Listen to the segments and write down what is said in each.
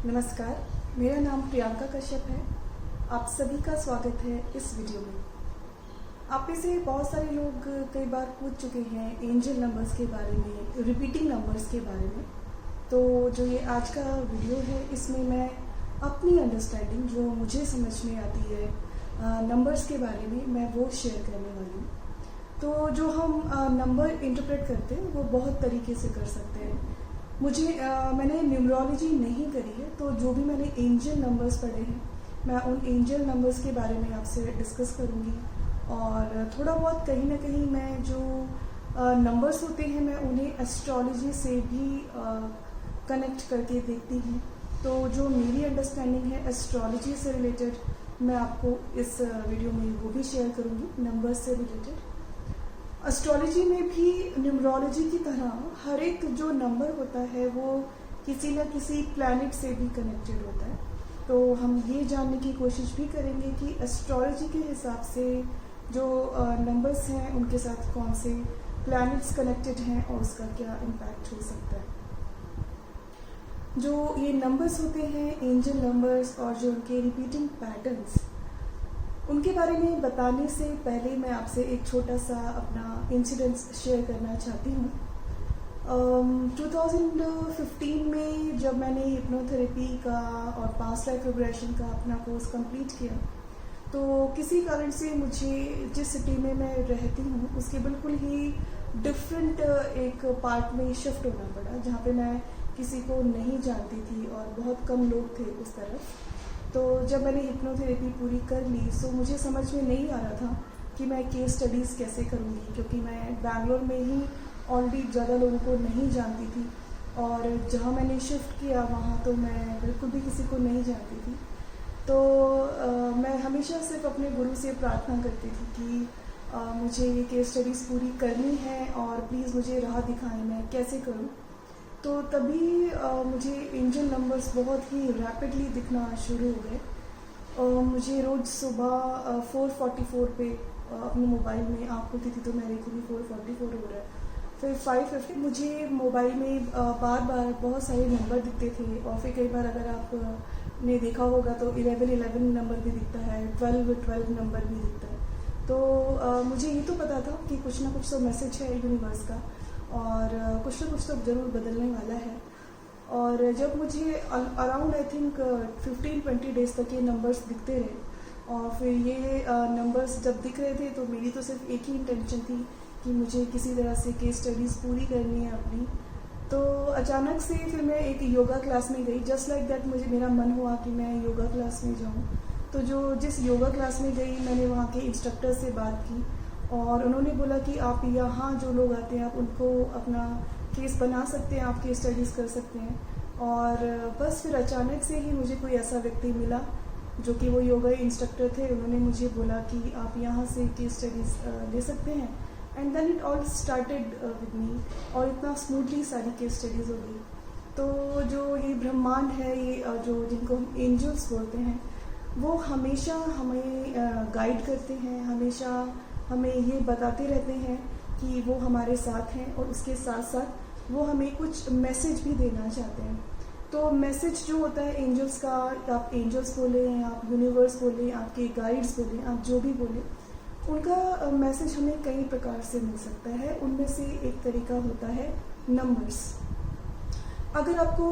नमस्कार, मेरा नाम प्रियंका कश्यप है। आप सभी का स्वागत है इस वीडियो में। आप में से बहुत सारे लोग कई बार पूछ चुके हैं एंजल नंबर्स के बारे में, रिपीटिंग नंबर्स के बारे में। तो जो ये आज का वीडियो है, इसमें मैं अपनी अंडरस्टैंडिंग जो मुझे समझ में आती है नंबर्स के बारे में, मैं वो शेयर करने वाली हूँ। तो जो हम नंबर इंटरप्रेट करते हैं वो बहुत तरीके से कर सकते हैं। मैंने न्यूमरोलॉजी नहीं करी है, तो जो भी मैंने एंजल नंबर्स पढ़े हैं, मैं उन एंजल नंबर्स के बारे में आपसे डिस्कस करूँगी। और थोड़ा बहुत कहीं ना कहीं मैं जो नंबर्स होते हैं, मैं उन्हें एस्ट्रोलॉजी से भी कनेक्ट करके देखती हूँ। तो जो मेरी अंडरस्टैंडिंग है एस्ट्रोलॉजी से रिलेटेड, मैं आपको इस वीडियो में वो भी शेयर करूँगी, नंबर्स से रिलेटेड। एस्ट्रोलॉजी में भी न्यूमरोलॉजी की तरह हर एक जो नंबर होता है वो किसी न किसी प्लैनेट से भी कनेक्टेड होता है। तो हम ये जानने की कोशिश भी करेंगे कि एस्ट्रोलॉजी के हिसाब से जो नंबर्स हैं उनके साथ कौन से प्लैनेट्स कनेक्टेड हैं और उसका क्या इम्पैक्ट हो सकता है। जो ये नंबर्स होते हैं एंजल नंबर्स, और जो उनके रिपीटिंग पैटर्न्स, उनके बारे में बताने से पहले मैं आपसे एक छोटा सा अपना इंसिडेंस शेयर करना चाहती हूँ। 2015 में जब मैंने हिप्नोथेरेपी का और पास्ट लाइफ रिग्रेशन का अपना कोर्स कंप्लीट किया, तो किसी कारण से मुझे जिस सिटी में मैं रहती हूँ उसके बिल्कुल ही डिफरेंट एक पार्ट में शिफ्ट होना पड़ा, जहाँ पे मैं किसी को नहीं जानती थी और बहुत कम लोग थे उस तरफ। तो जब मैंने हिप्नोथेरेपी पूरी कर ली, सो मुझे समझ में नहीं आ रहा था कि मैं केस स्टडीज़ कैसे करूँगी, क्योंकि मैं बैंगलोर में ही ऑलरेडी ज़्यादा लोगों को नहीं जानती थी, और जहाँ मैंने शिफ्ट किया वहाँ तो मैं बिल्कुल भी किसी को नहीं जानती थी। तो मैं हमेशा सिर्फ अपने गुरु से प्रार्थना करती थी कि मुझे ये केस स्टडीज़ पूरी करनी है और प्लीज़ मुझे राह दिखाएं, मैं कैसे करूँ। तो तभी मुझे एंजल नंबर्स बहुत ही रैपिडली दिखना शुरू हो गए। मुझे रोज़ सुबह 4:44 पे अपने मोबाइल में आँख खुलती थी तो मेरे को भी 4:44 हो रहा है। फिर 5:50 मुझे मोबाइल में बार बार बहुत सारे नंबर दिखते थे, और फिर कई बार अगर आपने देखा होगा तो 11 नंबर भी दिखता है, 12 नंबर भी दिखता है। तो मुझे ये तो पता था कि कुछ ना कुछ तो मैसेज है यूनिवर्स का, और कुछ ना कुछ तो ज़रूर बदलने वाला है। और जब मुझे अराउंड आई थिंक 15-20 डेज तक ये नंबर्स दिखते रहे, और फिर ये नंबर्स जब दिख रहे थे तो मेरी तो सिर्फ एक ही इंटेंशन थी कि मुझे किसी तरह से केस स्टडीज़ पूरी करनी है अपनी। तो अचानक से फिर मैं एक योगा क्लास में गई, जस्ट लाइक दैट मुझे मेरा मन हुआ कि मैं योगा क्लास में जाऊँ। तो जिस योगा क्लास में गई, मैंने वहाँ के इंस्ट्रक्टर से बात की, और उन्होंने बोला कि आप यहाँ जो लोग आते हैं आप उनको अपना केस बना सकते हैं, आप केस स्टडीज़ कर सकते हैं। और बस फिर अचानक से ही मुझे कोई ऐसा व्यक्ति मिला जो कि वो योगा इंस्ट्रक्टर थे। उन्होंने मुझे बोला कि आप यहाँ से केस स्टडीज़ ले सकते हैं, and then it all started with me, और इतना स्मूथली सारी केस स्टडीज़ हो गई। तो जो ये ब्रह्मांड है, ये जो जिनको हम एंजल्स बोलते हैं, वो हमेशा हमें गाइड करते हैं, हमेशा हमें ये बताते रहते हैं कि वो हमारे साथ हैं, और उसके साथ साथ वो हमें कुछ मैसेज भी देना चाहते हैं। तो मैसेज जो होता है एंजल्स का, आप एंजल्स बोले, आप यूनिवर्स बोले, आपके गाइड्स बोले, आप जो भी बोले, उनका मैसेज हमें कई प्रकार से मिल सकता है। उनमें से एक तरीका होता है नंबर्स। अगर आपको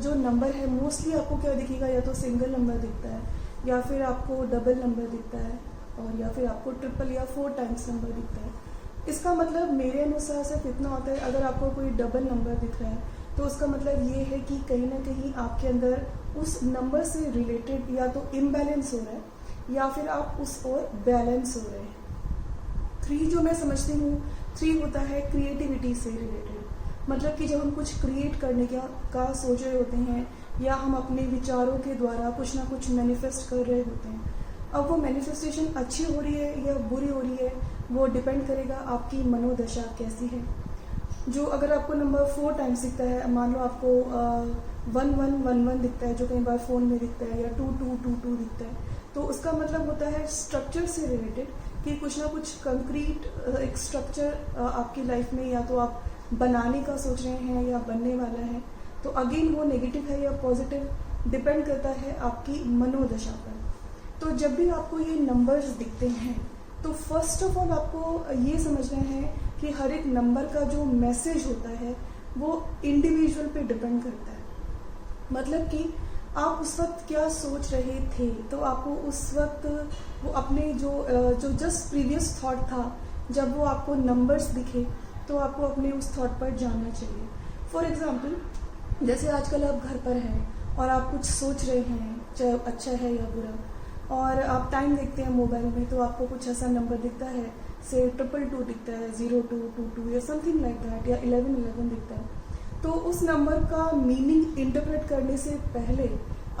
जो नंबर है, मोस्टली आपको क्या दिखेगा, या तो सिंगल नंबर दिखता है, या फिर आपको डबल नंबर दिखता है, और या फिर आपको ट्रिपल या 4 टाइम्स नंबर दिखता है। इसका मतलब मेरे अनुसार सिर्फ इतना होता है, अगर आपको कोई डबल नंबर दिख रहा है तो उसका मतलब ये है कि कहीं ना कहीं आपके अंदर उस नंबर से रिलेटेड या तो इम्बैलेंस हो रहा है, या फिर आप उस ओर बैलेंस हो रहे हैं। 3 जो मैं समझती हूँ, 3 होता है क्रिएटिविटी से रिलेटेड। मतलब कि जब हम कुछ क्रिएट करने का सोच रहे होते हैं, या हम अपने विचारों के द्वारा कुछ ना कुछ मैनिफेस्ट कर रहे होते हैं, अब वो मैनिफेस्टेशन अच्छी हो रही है या बुरी हो रही है, वो डिपेंड करेगा आपकी मनोदशा कैसी है। जो अगर आपको नंबर 4 टाइम्स दिखता है, मान लो आपको 1111 दिखता है, जो कई बार फ़ोन में दिखता है, या 2222 दिखता है, तो उसका मतलब होता है स्ट्रक्चर से रिलेटेड, कि कुछ ना कुछ कंक्रीट एक स्ट्रक्चर आपकी लाइफ में या तो आप बनाने का सोच रहे हैं या बनने वाला है। तो अगेन वो नेगेटिव है या पॉजिटिव डिपेंड करता है आपकी मनोदशा पर। तो जब भी आपको ये नंबर्स दिखते हैं तो फर्स्ट ऑफ ऑल आपको ये समझना है कि हर एक नंबर का जो मैसेज होता है वो इंडिविजुअल पे डिपेंड करता है। मतलब कि आप उस वक्त क्या सोच रहे थे, तो आपको उस वक्त वो अपने जो जस्ट प्रीवियस थॉट था, जब वो आपको नंबर्स दिखे तो आपको अपने उस थॉट पर जाना चाहिए। फॉर एग्जाम्पल, जैसे आजकल आप घर पर हैं और आप कुछ सोच रहे हैं, चाहे अच्छा है या बुरा, और आप टाइम देखते हैं मोबाइल में तो आपको कुछ ऐसा नंबर दिखता है, से 222 दिखता है, 0222 या समथिंग लाइक दैट, या 1111 दिखता है। तो उस नंबर का मीनिंग इंटरप्रेट करने से पहले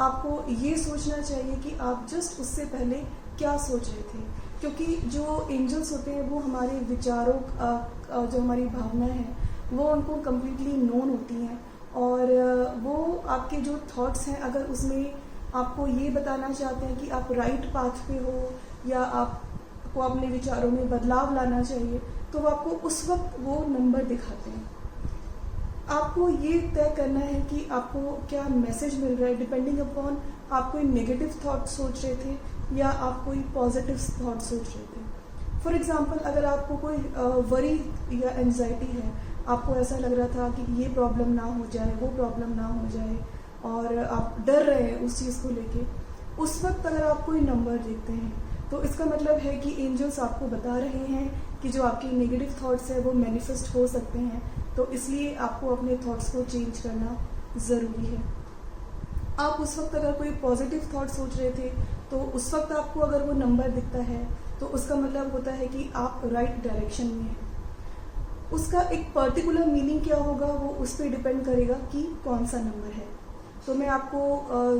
आपको ये सोचना चाहिए कि आप जस्ट उससे पहले क्या सोच रहे थे, क्योंकि जो एंजल्स होते हैं वो हमारे विचारों जो हमारी भावना है वो उनको कम्प्लीटली नोन होती हैं, और वो आपके जो थॉट्स हैं अगर उसमें आपको ये बताना चाहते हैं कि आप राइट पाथ पे हो या आपको अपने विचारों में बदलाव लाना चाहिए, तो वो आपको उस वक्त वो नंबर दिखाते हैं। आपको ये तय करना है कि आपको क्या मैसेज मिल रहा है, डिपेंडिंग अपॉन आप कोई नेगेटिव थॉट सोच रहे थे या आप कोई पॉजिटिव थॉट सोच रहे थे। फॉर एग्जांपल, अगर आपको कोई वरी या एंजाइटी है, आपको ऐसा लग रहा था कि ये प्रॉब्लम ना हो जाए, वो प्रॉब्लम ना हो जाए, और आप डर रहे हैं उस चीज़ को लेके, उस वक्त अगर आप कोई नंबर देखते हैं तो इसका मतलब है कि एंजल्स आपको बता रहे हैं कि जो आपके नेगेटिव थॉट्स है वो मैनिफेस्ट हो सकते हैं, तो इसलिए आपको अपने थॉट्स को चेंज करना ज़रूरी है। आप उस वक्त अगर कोई पॉजिटिव थॉट सोच रहे थे तो उस वक्त आपको अगर वो नंबर दिखता है तो उसका मतलब होता है कि आप राइट डायरेक्शन में हैं। उसका एक पर्टिकुलर मीनिंग क्या होगा वो उस पर डिपेंड करेगा कि कौन सा नंबर है। तो मैं आपको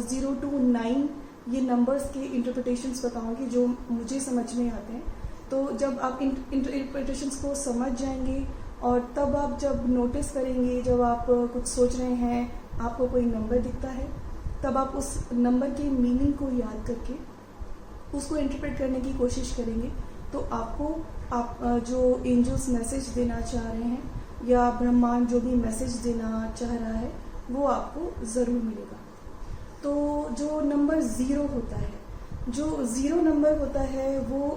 0 to 9 ये नंबर्स के इंटरप्रिटेशंस बताऊंगी जो मुझे समझ में आते हैं। तो जब आप इंटरप्रिटेशंस को समझ जाएंगे और तब आप जब नोटिस करेंगे, जब आप कुछ सोच रहे हैं, आपको कोई नंबर दिखता है, तब आप उस नंबर के मीनिंग को याद करके उसको इंटरप्रेट करने की कोशिश करेंगे, तो आपको जो एंजल्स मैसेज देना चाह रहे हैं या ब्रह्मांड जो भी मैसेज देना चाह रहा है वो आपको ज़रूर मिलेगा। तो जो नंबर 0 होता है, जो 0 नंबर होता है वो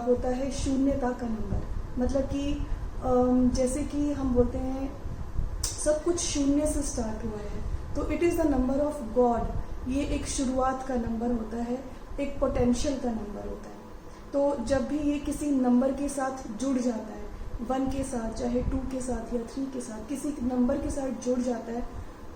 होता है शून्यता का नंबर। मतलब कि जैसे कि हम बोलते हैं सब कुछ शून्य से स्टार्ट हुआ है, तो it is the number of God. ये एक शुरुआत का नंबर होता है, एक पोटेंशियल का नंबर होता है। तो जब भी ये किसी नंबर के साथ जुड़ जाता है, 1 के साथ, चाहे 2 के साथ या 3 के साथ, किसी नंबर के साथ जुड़ जाता है,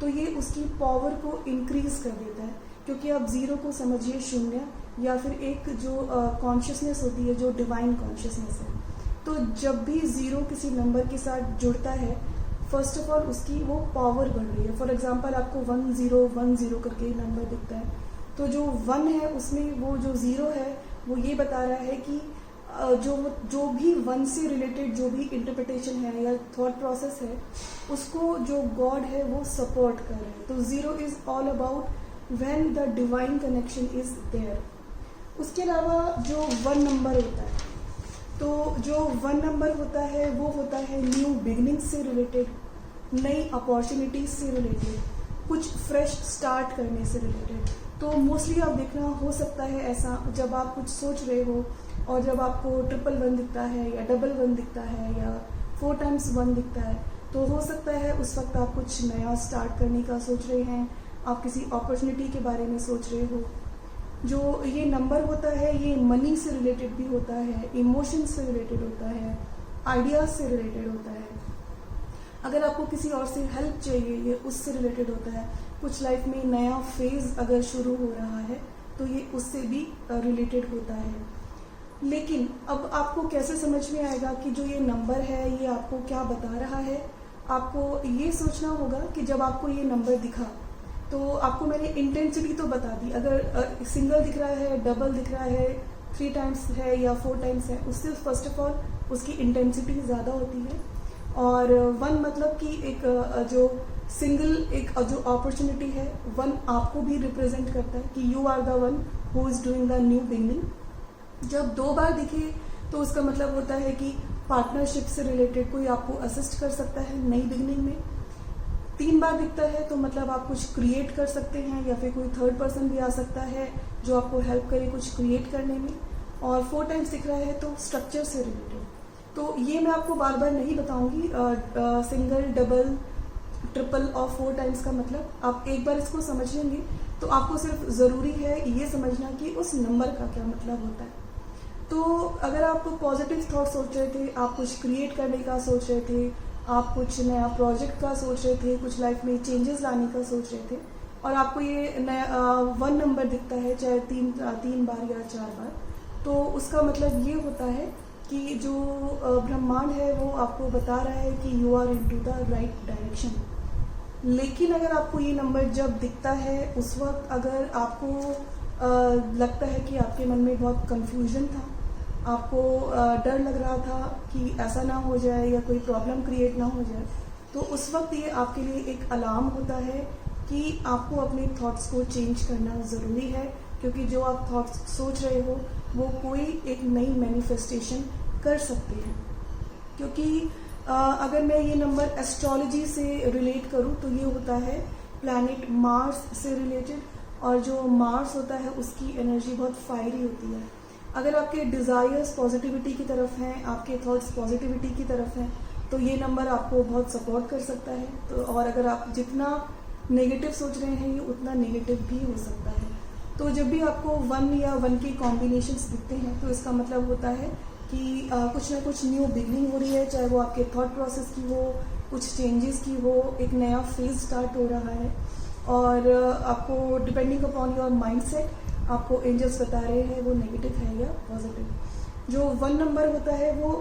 तो ये उसकी पावर को इंक्रीज कर देता है। क्योंकि आप 0 को समझिए शून्य, या फिर एक जो कॉन्शियसनेस होती है, जो डिवाइन कॉन्शियसनेस है। तो जब भी 0 किसी नंबर के साथ जुड़ता है, फर्स्ट ऑफ ऑल उसकी वो पावर बढ़ रही है। फॉर एग्जांपल, आपको 1010 करके नंबर दिखता है, तो जो 1 है उसमें वो जो 0 है वो ये बता रहा है कि जो भी 1 से रिलेटेड जो भी इंटरप्रिटेशन है या थॉट प्रोसेस है, उसको जो गॉड है वो सपोर्ट कर रहे हैं। तो 0 is all about when the divine connection is there. उसके अलावा जो 1 नंबर होता है, तो जो 1 नंबर होता है वो होता है न्यू बिगनिंग से रिलेटेड, नई अपॉर्चुनिटीज से रिलेटेड, कुछ फ्रेश स्टार्ट करने से रिलेटेड। तो मोस्टली आप देखना हो सकता है ऐसा, जब आप कुछ सोच रहे हो और जब आपको 111 दिखता है या 11 दिखता है या 4 times 1 दिखता है, तो हो सकता है उस वक्त आप कुछ नया स्टार्ट करने का सोच रहे हैं, आप किसी अपॉर्चुनिटी के बारे में सोच रहे हो। जो ये नंबर होता है ये मनी से रिलेटेड भी होता है, इमोशन से रिलेटेड होता है, आइडियाज से रिलेटेड होता है। अगर आपको किसी और से हेल्प चाहिए, ये उससे रिलेटेड होता है। कुछ लाइफ में नया फेज अगर शुरू हो रहा है तो ये उससे भी रिलेटेड होता है। लेकिन अब आपको कैसे समझ में आएगा कि जो ये नंबर है ये आपको क्या बता रहा है? आपको ये सोचना होगा कि जब आपको ये नंबर दिखा तो आपको मैंने इंटेंसिटी तो बता दी। अगर सिंगल दिख रहा है, डबल दिख रहा है, 3 times है या 4 times है, उससे फर्स्ट ऑफ ऑल उसकी इंटेंसिटी ज़्यादा होती है। और 1 मतलब कि एक जो सिंगल एक जो अपॉर्चुनिटी है, 1 आपको भी रिप्रेजेंट करता है कि you are the one who is doing the new beginning. जब 2 बार दिखे तो उसका मतलब होता है कि पार्टनरशिप से रिलेटेड कोई आपको असिस्ट कर सकता है नई बिगनिंग में। 3 बार दिखता है तो मतलब आप कुछ क्रिएट कर सकते हैं, या फिर कोई थर्ड पर्सन भी आ सकता है जो आपको हेल्प करे कुछ क्रिएट करने में। और 4 टाइम्स दिख रहा है तो स्ट्रक्चर से रिलेटेड। तो ये मैं आपको बार बार नहीं बताऊंगी, सिंगल, डबल, ट्रिपल और 4 टाइम्स का मतलब आप एक बार इसको समझ लेंगे तो आपको सिर्फ ज़रूरी है ये समझना कि उस नंबर का क्या मतलब होता है। तो अगर आप पॉजिटिव थॉट सोच रहे थे, आप कुछ क्रिएट करने का सोच रहे थे, आप कुछ नया प्रोजेक्ट का सोच रहे थे, कुछ लाइफ में चेंजेस लाने का सोच रहे थे, और आपको ये नया 1 नंबर दिखता है, चाहे 3 बार या 4 बार, तो उसका मतलब ये होता है कि जो ब्रह्मांड है वो आपको बता रहा है कि you are into the right direction. लेकिन अगर आपको ये नंबर जब दिखता है उस वक्त अगर आपको लगता है कि आपके मन में बहुत कंफ्यूजन था, आपको डर लग रहा था कि ऐसा ना हो जाए या कोई प्रॉब्लम क्रिएट ना हो जाए, तो उस वक्त ये आपके लिए एक अलार्म होता है कि आपको अपने थॉट्स को चेंज करना ज़रूरी है, क्योंकि जो आप थॉट्स सोच रहे हो वो कोई एक नई मैनिफेस्टेशन कर सकते हैं। क्योंकि अगर मैं ये नंबर एस्ट्रोलॉजी से रिलेट करूँ तो ये होता है प्लैनेट मार्स से रिलेटेड, और जो मार्स होता है उसकी एनर्जी बहुत फायरी होती है। अगर आपके डिज़ायर्स पॉजिटिविटी की तरफ हैं, आपके थॉट्स पॉजिटिविटी की तरफ हैं, तो ये नंबर आपको बहुत सपोर्ट कर सकता है। तो और अगर आप जितना नेगेटिव सोच रहे हैं ये उतना नेगेटिव भी हो सकता है। तो जब भी आपको 1 या 1 के कॉम्बिनेशंस दिखते हैं तो इसका मतलब होता है कि कुछ ना कुछ न्यू बिगनिंग हो रही है, चाहे वो आपके थॉट प्रोसेस की हो, कुछ चेंजेस की हो, एक नया फेज स्टार्ट हो रहा है। और आपको डिपेंडिंग अपॉन योर माइंडसेट आपको एंजल्स बता रहे हैं वो नेगेटिव है या पॉजिटिव। जो 1 नंबर होता है वो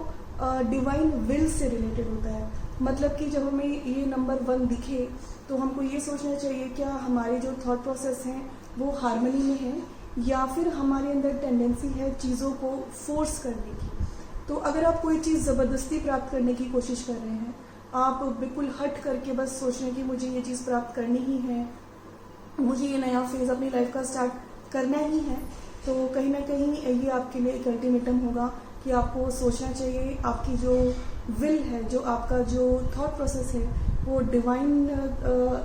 डिवाइन विल से रिलेटेड होता है। मतलब कि जब हमें ये नंबर 1 दिखे तो हमको ये सोचना चाहिए क्या हमारे जो थॉट प्रोसेस हैं वो हार्मनी में है, या फिर हमारे अंदर टेंडेंसी है चीज़ों को फोर्स करने की। तो अगर आप कोई चीज़ ज़बरदस्ती प्राप्त करने की कोशिश कर रहे हैं, आप बिल्कुल हट करके बस सोच रहे हैं कि मुझे ये चीज़ प्राप्त करनी ही है, मुझे ये नया फेज़ अपनी लाइफ का स्टार्ट करना ही है, तो कहीं ना कहीं ये आपके लिए एक अल्टीमेटम होगा कि आपको सोचना चाहिए आपकी जो विल है, जो आपका जो थॉट प्रोसेस है वो डिवाइन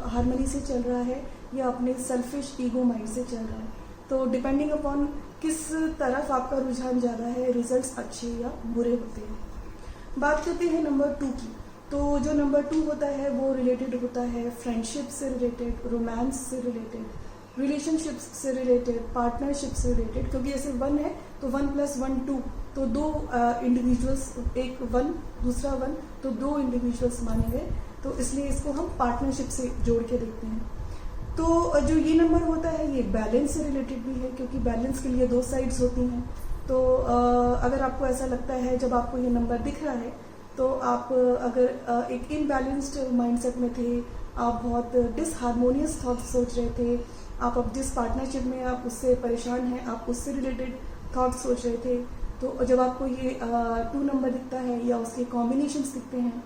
हार्मनी से चल रहा है या अपने सेल्फिश ईगो माइंड से चल रहा है। तो डिपेंडिंग अपॉन किस तरफ आपका रुझान ज़्यादा है, रिजल्ट्स अच्छे या बुरे होते हैं। बात करते हैं नंबर 2 की। तो जो नंबर 2 होता है वो रिलेटेड होता है फ्रेंडशिप से रिलेटेड, रोमांस से रिलेटेड, रिलेशनशिप्स से रिलेटेड, पार्टनरशिप से रिलेटेड। क्योंकि ऐसे 1 है तो 1 + 1 2, तो 2 इंडिविजुअल्स, एक 1 दूसरा 1, तो 2 इंडिविजुअल्स माने गए, तो इसलिए इसको हम पार्टनरशिप से जोड़ के देखते हैं। तो जो ये नंबर होता है ये बैलेंस से रिलेटेड भी है, क्योंकि बैलेंस के लिए 2 साइड्स होती हैं। तो अगर आपको ऐसा लगता है जब आपको ये नंबर दिख रहा है तो आप अगर एक इनबैलेंस्ड माइंडसेट में थे, आप बहुत डिसहार्मोनियस थॉट्स सोच रहे थे, आप अब जिस पार्टनरशिप में आप उससे परेशान हैं, आप उससे रिलेटेड थॉट्स सोच रहे थे, तो जब आपको ये 2 नंबर दिखता है या उसके कॉम्बिनेशंस दिखते हैं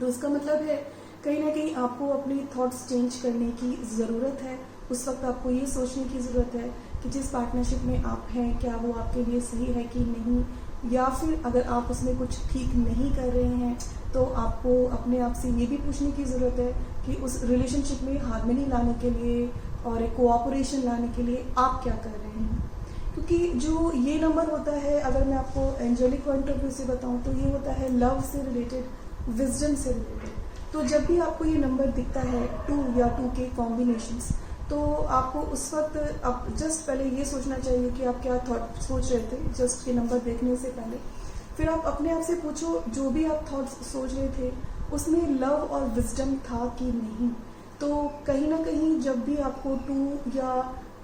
तो इसका मतलब है कहीं ना कहीं आपको अपनी थॉट्स चेंज करने की ज़रूरत है। उस वक्त आपको ये सोचने की ज़रूरत है कि जिस पार्टनरशिप में आप हैं क्या वो आपके लिए सही है कि नहीं, या फिर अगर आप उसमें कुछ ठीक नहीं कर रहे हैं तो आपको अपने आप से ये भी पूछने की ज़रूरत है कि उस रिलेशनशिप में हार्मनी लाने के लिए और एक कोऑपरेशन लाने के लिए आप क्या कर रहे हैं। क्योंकि जो ये नंबर होता है, अगर मैं आपको एंजेलिक पॉइंट ऑफ व्यू से बताऊं तो ये होता है लव से रिलेटेड, विजडम से रिलेटेड। तो जब भी आपको ये नंबर दिखता है 2 या 2 के कॉम्बिनेशंस, तो आपको उस वक्त आप जस्ट पहले ये सोचना चाहिए कि आप क्या थॉट सोच रहे थे जस्ट ये नंबर देखने से पहले। फिर आप अपने आप से पूछो जो भी आप थॉट्स सोच रहे थे उसमें लव और विजडम था कि नहीं। तो कहीं ना कहीं जब भी आपको 2 या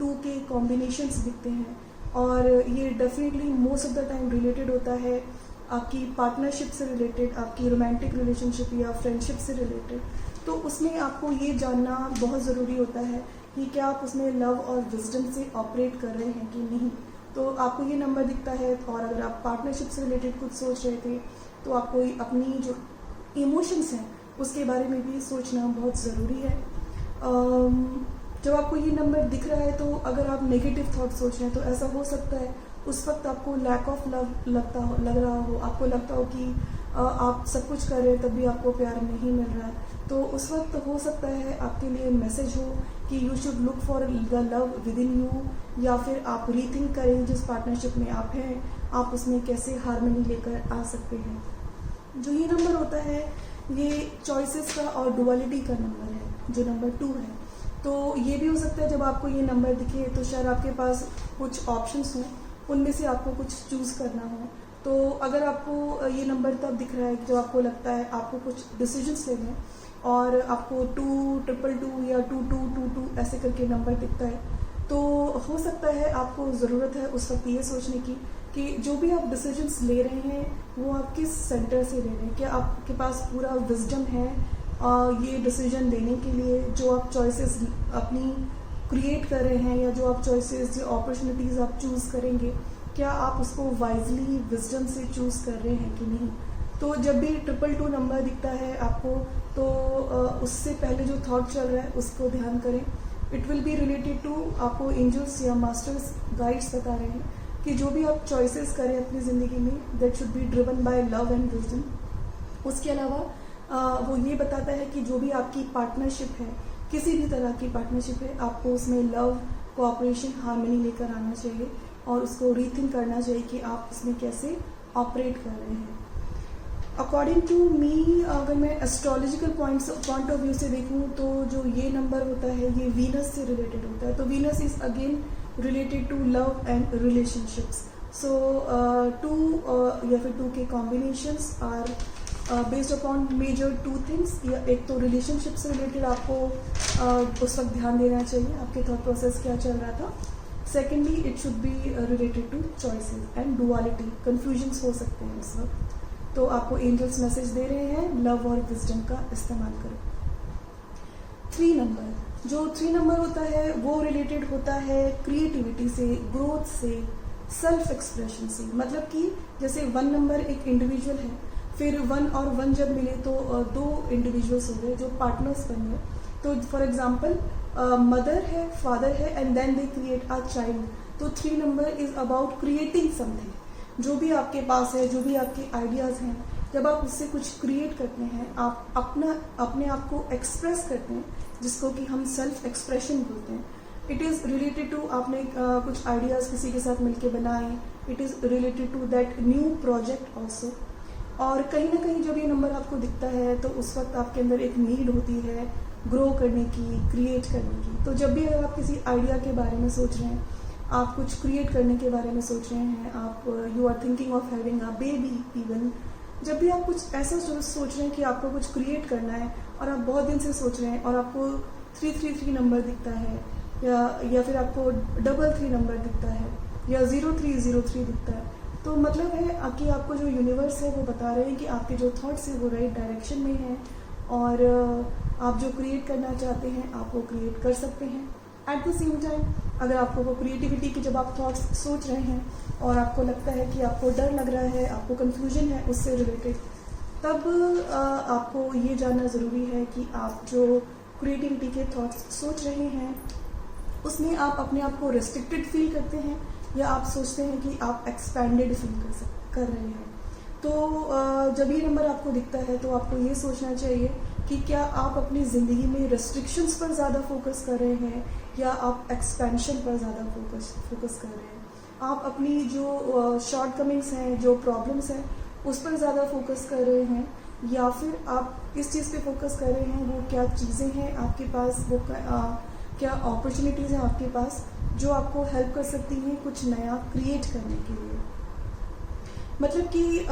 2 के कॉम्बिनेशंस दिखते हैं, और ये definitely most of the time related होता है आपकी पार्टनरशिप से रिलेटेड, आपकी रोमांटिक रिलेशनशिप या फ्रेंडशिप से रिलेटेड, तो उसमें आपको ये जानना बहुत ज़रूरी होता है कि क्या आप उसमें लव और विजडम से ऑपरेट कर रहे हैं कि नहीं। तो आपको ये नंबर दिखता है, और अगर आप पार्टनरशिप से रिलेटेड कुछ सोच रहे थे तो आपको अपनी जो इमोशंस हैं उसके बारे में भी सोचना बहुत ज़रूरी है। जब आपको ये नंबर दिख रहा है तो अगर आप नेगेटिव थॉट सोच रहे हैं तो ऐसा हो सकता है उस वक्त आपको लैक ऑफ लव लग रहा हो, आपको लगता हो कि आप सब कुछ कर रहे हैं तब भी आपको प्यार नहीं मिल रहा है। तो उस वक्त हो सकता है आपके लिए मैसेज हो कि you should look for the love with in you, या फिर आप रीथिंक करें जिस पार्टनरशिप में आप हैं आप उसमें कैसे हार्मनी लेकर आ सकते हैं। जो ये नंबर होता है ये चॉइसेस का और डुअलिटी का नंबर है, जो नंबर 2 है। तो ये भी हो सकता है जब आपको ये नंबर दिखे तो शायद आपके पास कुछ ऑप्शंस हों, उनमें से आपको कुछ चूज़ करना हो। तो अगर आपको ये नंबर तब दिख रहा है जब आपको लगता है आपको कुछ डिसीजंस लेने हैं और आपको 222 या 2222 ऐसे करके नंबर दिखता है, तो हो सकता है आपको ज़रूरत है उस वक्त ये सोचने की कि जो भी आप डिसीजंस ले रहे हैं वो आप किस सेंटर से ले रहे हैं। क्या आपके पास पूरा विजडम है ये डिसीजन लेने के लिए? जो आप चॉइसेस अपनी क्रिएट कर रहे हैं या जो आप चॉइसेस जो अपॉर्चुनिटीज़ आप चूज़ करेंगे, क्या आप उसको वाइजली विजडम से चूज़ कर रहे हैं कि नहीं? तो जब भी 222 नंबर दिखता है आपको तो उससे पहले जो थॉट चल रहा है उसको ध्यान करें। It will be related to, आपको एंजल्स या मास्टर्स गाइड्स बता रहे हैं कि जो भी आप चॉइसेस करें अपनी ज़िंदगी में that should be driven by love and wisdom. उसके अलावा वो ये बताता है कि जो भी आपकी पार्टनरशिप है, किसी भी तरह की पार्टनरशिप है, आपको उसमें लव, कोऑपरेशन, हार्मनी लेकर आना चाहिए और उसको रीथिंक करना चाहिए कि आप उसमें कैसे ऑपरेट कर रहे हैं। अकॉर्डिंग टू मी, अगर मैं एस्ट्रोलॉजिकल पॉइंट ऑफ व्यू से देखूं तो जो ये नंबर होता है ये वीनस से रिलेटेड होता है। तो Venus is again related to love and relationships. So 2 या फिर 2 के combinations are based upon major 2 things. या एक तो रिलेशनशिप से रिलेटेड आपको उस वक्त ध्यान देना चाहिए, आपके थॉट प्रोसेस क्या चल रहा था। Secondly it should be related two choices and duality, confusions हो सकते हैं उस वक्त। तो आपको एंजल्स मैसेज दे रहे हैं लव और विजडम का इस्तेमाल करो। 3 नंबर, जो 3 नंबर होता है वो रिलेटेड होता है क्रिएटिविटी से, ग्रोथ से, सेल्फ एक्सप्रेशन से। मतलब कि जैसे 1 नंबर एक इंडिविजुअल है, फिर 1 और 1 जब मिले तो 2 इंडिविजुअल्स हो गए जो पार्टनर्स बन गए। तो फॉर एग्जाम्पल मदर है, फादर है and then they create a child. तो 3 number is about creating something. जो भी आपके पास है, जो भी आपके आइडियाज़ हैं, जब आप उससे कुछ क्रिएट करते हैं, आप अपने आप को एक्सप्रेस करते हैं, जिसको कि हम सेल्फ एक्सप्रेशन बोलते हैं। इट इज़ रिलेटेड टू आपने कुछ आइडियाज़ किसी के साथ मिलके बनाए, it is related to that new project also. और कहीं ना कहीं जब ये नंबर आपको दिखता है तो उस वक्त आपके अंदर एक नीड होती है ग्रो करने की, क्रिएट करने की। तो जब भी अगर आप किसी आइडिया के बारे में सोच रहे हैं, आप कुछ क्रिएट करने के बारे में सोच रहे हैं, आप you are thinking of having a baby even, जब भी आप कुछ ऐसा सोच रहे हैं कि आपको कुछ क्रिएट करना है और आप बहुत दिन से सोच रहे हैं और आपको 333 नंबर दिखता है या फिर आपको 33 नंबर दिखता है या 0303 दिखता है, तो मतलब है कि आपको जो यूनिवर्स है वो बता रहे हैं कि आपके जो थॉट्स हैं वो राइट डायरेक्शन में हैं और आप जो क्रिएट करना चाहते हैं आप वो क्रिएट कर सकते हैं। एट द सेम टाइम अगर आपको वो क्रिएटिविटी की जब आप थॉट्स सोच रहे हैं और आपको लगता है कि आपको डर लग रहा है, आपको कंफ्यूजन है उससे रिलेटेड, तब आपको ये जानना ज़रूरी है कि आप जो क्रिएटिविटी के थॉट्स सोच रहे हैं उसमें आप अपने आप को रेस्ट्रिक्टेड फील करते हैं या आप सोचते हैं कि आप एक्सपैंडेड फील कर रहे हैं। तो जब ये नंबर आपको दिखता है तो आपको ये सोचना चाहिए कि क्या आप अपनी ज़िंदगी में रेस्ट्रिक्शंस पर ज़्यादा फोकस कर रहे हैं या आप एक्सपेंशन पर ज़्यादा फोकस कर रहे हैं। आप अपनी जो शॉर्ट कमिंग्स हैं, जो प्रॉब्लम्स हैं, उस पर ज़्यादा फोकस कर रहे हैं या फिर आप इस चीज़ पे फोकस कर रहे हैं वो क्या चीज़ें हैं आपके पास, वो क्या अपॉर्चुनिटीज़ हैं आपके पास जो आपको हेल्प कर सकती हैं कुछ नया क्रिएट करने के लिए। मतलब कि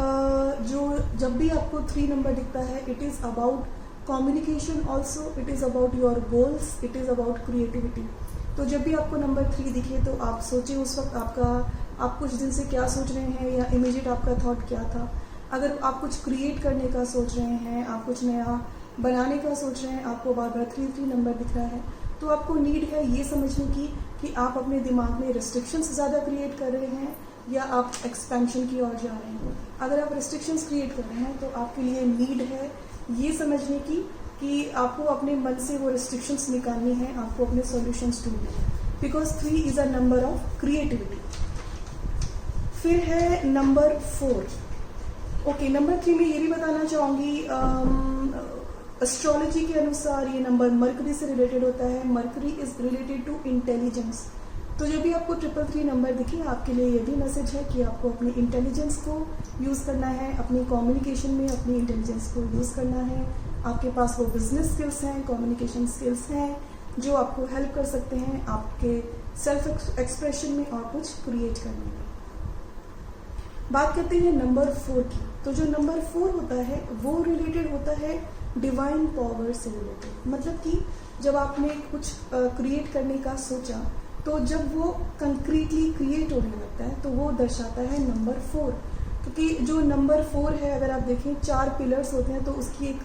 जो जब भी आपको 3 नंबर दिखता है it is about communication also, it is about your goals, it is about creativity. तो जब भी आपको नंबर 3 दिखे तो आप सोचिए उस वक्त आप कुछ दिन से क्या सोच रहे हैं या इमीडिएट आपका थॉट क्या था। अगर आप कुछ क्रिएट करने का सोच रहे हैं, आप कुछ नया बनाने का सोच रहे हैं, आपको बार बार 3 नंबर दिख रहा है, तो आपको नीड है ये समझने की कि आप अपने दिमाग में रिस्ट्रिक्शंस ज़्यादा क्रिएट कर रहे हैं या आप एक्सपेंशन की ओर जा रहे हैं। अगर आप रिस्ट्रिक्शंस क्रिएट कर रहे हैं तो आपके लिए नीड है ये समझने की कि आपको अपने मन से वो रिस्ट्रिक्शंस निकालनी है, आपको अपने सॉल्यूशंस ढूंढने हैं, because 3 is a number of creativity. फिर है नंबर 4। ओके, नंबर 3 में ये भी बताना चाहूँगी एस्ट्रोलॉजी के अनुसार ये नंबर मरकरी से रिलेटेड होता है। Mercury is related to intelligence. तो जब भी आपको 333 नंबर दिखे, आपके लिए ये भी मैसेज है कि आपको अपनी इंटेलिजेंस को यूज़ करना है, अपनी कम्युनिकेशन में अपनी इंटेलिजेंस को यूज़ करना है। आपके पास वो बिजनेस स्किल्स हैं, कम्युनिकेशन स्किल्स हैं जो आपको हेल्प कर सकते हैं आपके सेल्फ एक्सप्रेशन में और कुछ क्रिएट करने में। बात करते हैं नंबर 4 की। तो जो नंबर 4 होता है वो रिलेटेड होता है डिवाइन पावर से रिलेटेड। मतलब कि जब आपने कुछ क्रिएट करने का सोचा, तो जब वो कंक्रीटली क्रिएट होने लगता है तो वो दर्शाता है नंबर 4। क्योंकि जो नंबर 4 है, अगर आप देखें 4 पिलर्स होते हैं तो उसकी एक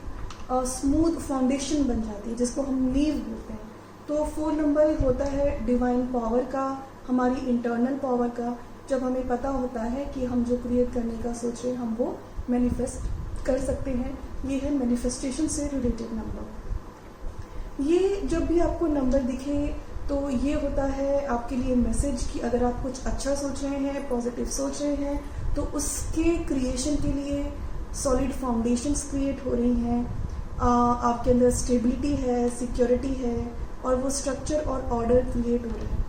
स्मूथ फाउंडेशन बन जाती है जिसको हम नींव बोलते हैं। तो 4 नंबर होता है डिवाइन पावर का, हमारी इंटरनल पावर का। जब हमें पता होता है कि हम जो क्रिएट करने का सोच रहे हैं हम वो मैनिफेस्ट कर सकते हैं। ये है मैनिफेस्टेशन से रिलेटेड नंबर। ये जब भी आपको नंबर दिखे तो ये होता है आपके लिए मैसेज कि अगर आप कुछ अच्छा सोच रहे हैं, पॉजिटिव सोच रहे हैं, तो उसके क्रिएशन के लिए सॉलिड फाउंडेशंस क्रिएट हो रही हैं। आपके अंदर स्टेबिलिटी है, सिक्योरिटी है और वो स्ट्रक्चर और ऑर्डर क्रिएट हो रहा है।